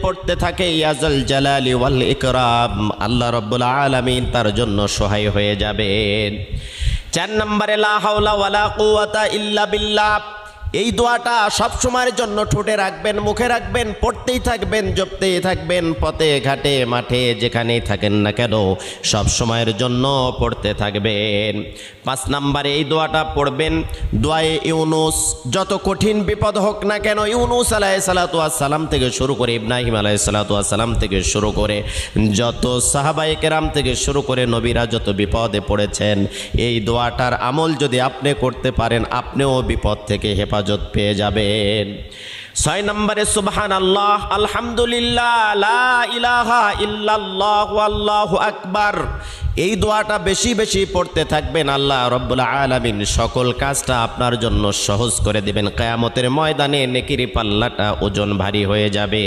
পড়তে থাকে ইয়াজাল জালালি ওয়াল ইকরাম, আল্লাহ রাব্বুল আলামিন তার জন্য সহায় হয়ে যাবেন। 4 নম্বরে লা হাওলা ওয়ালা কুওয়াতা ইল্লা বিল্লাহ। এই দোয়াটা সব সময়ের জন্য ঠোঁটে রাখবেন, মুখে রাখবেন, পড়তেই থাকবেন, জপতেই থাকবেন, পথে ঘাটে মাঠে যেখানেই থাকেন না কেন সব সময়ের জন্য পড়তে থাকবেন। 5 নম্বরে এই দোয়াটা পড়বেন, দোয়ায়ে ইউনুস। যত কঠিন বিপদ হোক না কেন, ইউনুস আলাইহিসসালাতু ওয়াসসালাম থেকে শুরু করে ইব্রাহিম আলাইহিসসালাতু ওয়াসসালাম থেকে শুরু করে যত সাহাবায়ে কেরাম থেকে শুরু করে নবীরা যত বিপদে পড়েছেন, এই দোয়াটার আমল যদি আপনি করতে পারেন আপনিও বিপদ থেকে হেফাজত পেয়ে যাবেন। 6 নম্বরে সুবহানাল্লাহ, আলহামদুলিল্লাহ, লা ইলাহা ইল্লাল্লাহ, আল্লাহু আকবার। এই দোয়াটা বেশি বেশি পড়তে থাকবেন। আল্লাহ রাব্বুল আলামিন সকল কাজটা আপনার জন্য সহজ করে দিবেন। কিয়ামতের ময়দানে নেকির পাল্লাটা ওজন ভারী হয়ে যাবে।